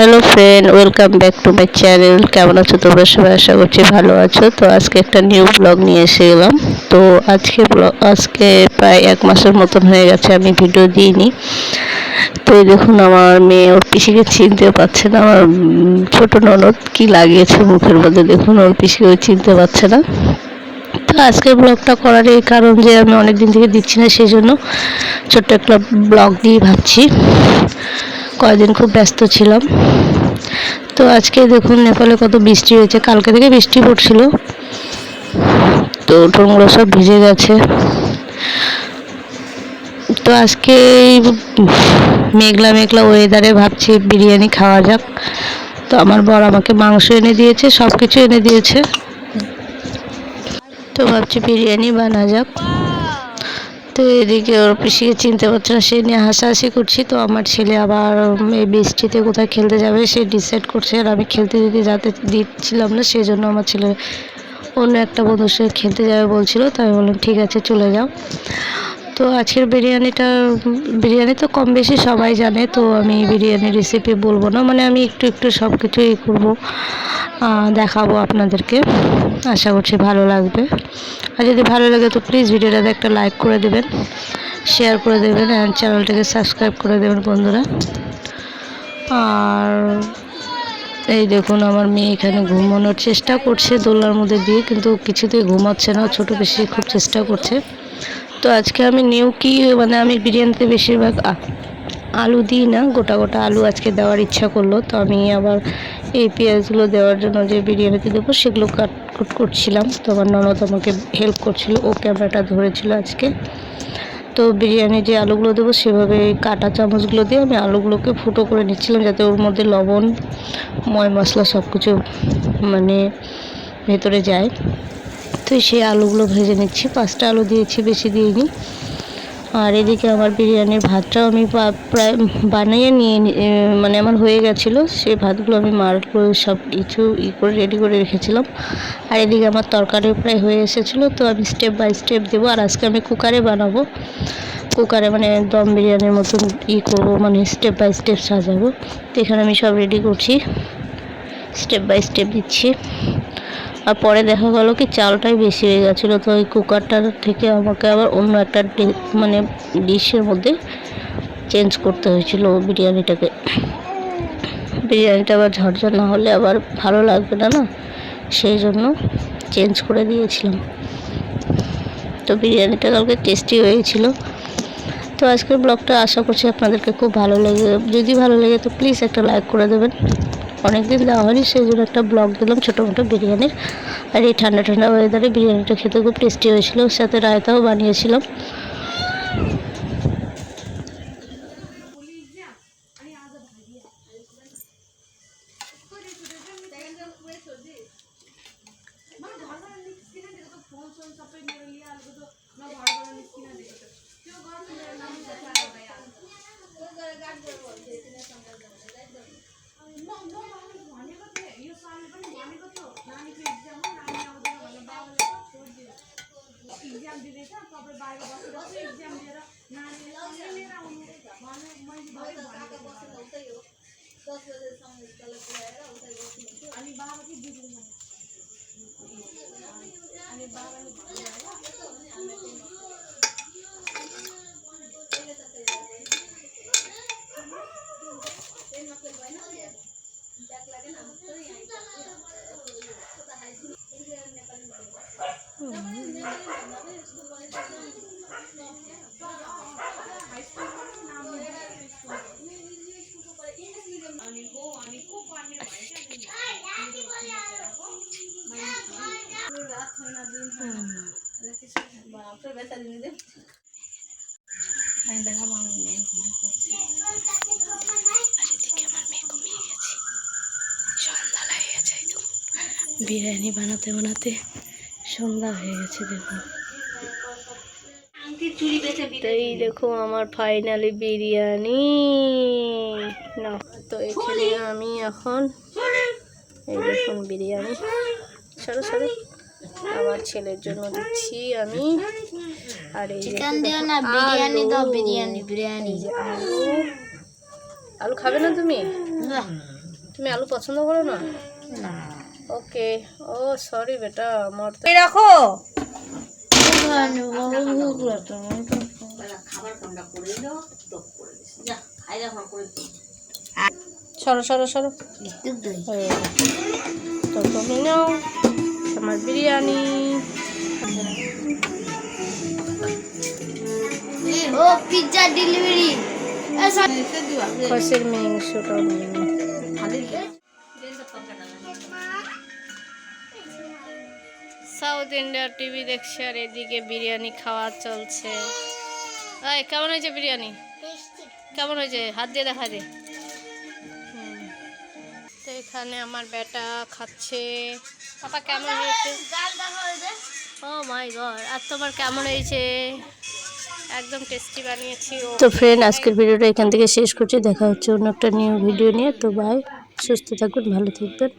Hello friend, welcome back to my channel. কেমন আছো তোমরা সবাই? আশা করছি ভালো আছো। তো আজকে একটা নিউ ব্লগ নিয়ে এসে গেলাম। তো আজকে প্রায় 1 মাসের মতন হয়ে গেছে আমি ভিডিও দিইনি। তো এই দেখুন আমার মেয়ে ওর পিসিকে চিনতে পারছে না। আমার ছোট ননদ কি লাগিয়েছে মুখের মধ্যে, দেখুন ওর পিসিকে চিনতে পারছে না। তো আজকের ব্লগটা করার এই কারণ যে আমি অনেক দিন থেকে দিচ্ছি না, সেই জন্য ছোট্ট একটা ব্লগ দিয়ে ভাবছি। কয়েকদিন খুব ব্যস্ত ছিলাম। তো আজকে দেখুন নেপালে কত বৃষ্টি হয়েছে, কালকে থেকে বৃষ্টি পড়ছিল। তো উঠোনগুলো সব ভিজে গেছে। তো আজকে এই মেঘলা মেঘলা ওয়েদারে ভাবছি বিরিয়ানি খাওয়া যাক। তো আমার বর আমাকে মাংস এনে দিয়েছে, সব কিছু এনে দিয়েছে। তো ভাবছি বিরিয়ানি বানা যাক। তো এদিকে ওর পিসিকে চিনতে পারছে না, সে নিয়ে হাসাহাসি করছি। তো আমার ছেলে আবার এই বৃষ্টিতে কোথায় খেলতে যাবে সে ডিসাইড করছে, আর আমি খেলতে দিচ্ছিলাম না, সেই জন্য আমার ছেলে অন্য একটা বন্ধুর সাথে খেলতে যাবে বলছিল। তো আমি বললাম ঠিক আছে চলে যাও। তো আজকের বিরিয়ানি তো কম বেশি সবাই জানে, তো আমি বিরিয়ানির রেসিপি বলবো না, মানে আমি একটু একটু সব কিছুই করবো, দেখাবো আপনাদেরকে। আশা করছি ভালো লাগবে। আর যদি ভালো লাগে তো প্লিজ ভিডিওটাতে একটা লাইক করে দেবেন, শেয়ার করে দেবেন, অ্যান্ড চ্যানেলটাকে সাবস্ক্রাইব করে দেবেন বন্ধুরা। আর এই দেখুন আমার মেয়ে এখানে ঘুমানোর চেষ্টা করছে দোলনার মধ্যে দিয়ে, কিন্তু কিছুতেই ঘুমাচ্ছে না। ছোটো বেশি খুব চেষ্টা করছে। তো আজকে আমি মানে আমি বিরিয়ানিতে বেশিরভাগ আলু দিই না, গোটা গোটা আলু আজকে দেওয়ার ইচ্ছা করলো। তো আমি আবার এই পেঁয়াজগুলো দেওয়ার জন্য যে বিরিয়ানিতে দেবো সেগুলো কাট করছিলাম। তো আমার ননদ আমাকে হেল্প করছিল, ও ক্যামেরাটা ধরেছিল আজকে। তো বিরিয়ানি যে আলুগুলো দেবো সেভাবে কাটা চামচগুলো দিয়ে আমি আলুগুলোকে ফুটো করে নিচ্ছিলাম, যাতে ওর মধ্যে লবণ ময় মশলা সব কিছু মানে ভেতরে যায়। তো সেই আলুগুলো ভেজে নিচ্ছি। 5টা আলু দিয়েছি, বেশি দিইনি। আর এদিকে আমার বিরিয়ানির ভাতটাও আমি প্রায় বানিয়ে মানে আমার হয়ে গেছিলো। সেই ভাতগুলো আমি করে সব কিছু করে রেডি করে রেখেছিলাম। আর এদিকে আমার তরকারিও প্রায় হয়ে এসেছিলো। তো আমি স্টেপ বাই স্টেপ দেবো। আর আজকে আমি কুকারে বানাবো, কুকারে মানে দম বিরিয়ানির মতন করবো, মানে স্টেপ বাই স্টেপ সাজাবো। তো এখানে আমি সব রেডি করছি, স্টেপ বাই স্টেপ দিচ্ছি। আর পরে দেখা গেল কি চালটাই বেশি হয়ে গেছিলো। তো ওই কুকারটার থেকে আমাকে আবার অন্য একটা মানে ডিশের মধ্যে চেঞ্জ করতে হয়েছিল বিরিয়ানিটাকে। বিরিয়ানিটা আবার ঝরঝর না হলে আবার ভালো লাগবে না, সেই জন্য চেঞ্জ করে দিয়েছিলাম। তো বিরিয়ানিটা কালকে টেস্টি হয়েছিল। তো আজকের ব্লগটা আশা করছি আপনাদেরকে খুব ভালো লাগে। যদি ভালো লাগে তো প্লিজ একটা লাইক করে দেবেন। অনেক দিন দেওয়া হয়নি, সেই জন্য একটা ব্লগ দিলাম ছোটো মোটো বিরিয়ানির। আর এই ঠান্ডা ঠান্ডা ওয়েদারে বিরিয়ানিটা খেতে খুব টেস্টি হয়েছিল, ওর সাথে রায়তাও বানিয়েছিলাম। বিরিয়ানি বানাতে বানাতে সন্ধ্যা হয়ে গেছে, দেখুন। এই দেখো আমার ফাইনালি বিরিয়ানি না। তো এখানে আমি এখন এই দেখুন বিরিয়ানি সরো সরো আমার ছেলের জন্য দিচ্ছি আমি। আর এই চিকেন দিও না, বিরিয়ানি দাও, বিরিয়ানি বিরিয়ানি। আলু খাবে না তুমি? তুমি আলু পছন্দ করো না? না ওকে। ও সরি বেটা, আমার তো রাখো। সরো সরো সরো। তো তুমি নাও আমার বিরিয়ানি। ও পিজ্জা ডেলিভারি খসির মাংসটা সাউথ ইন্ডিয়া টিভি দেখছে আর এদিকে বিরিয়ানি খাওয়া চলছে। এই কেমন হয়েছে বিরিয়ানি? কেমন হয়েছে? হাত দিয়ে দেখা দে। তো এখানে আমার বেটা খাচ্ছে। পাপা কেমন হয়েছে? ও মাই গড, আর তোমার কেমন হয়েছে? একদম টেস্টি বানিয়েছি। তো ফ্রেন্ড, আজকের ভিডিওটা এখান থেকে শেষ করছি। দেখা হচ্ছে অন্য একটা নিউ ভিডিও নিয়ে। তো বাই, সুস্থ থাকুন, ভালো থাকবেন।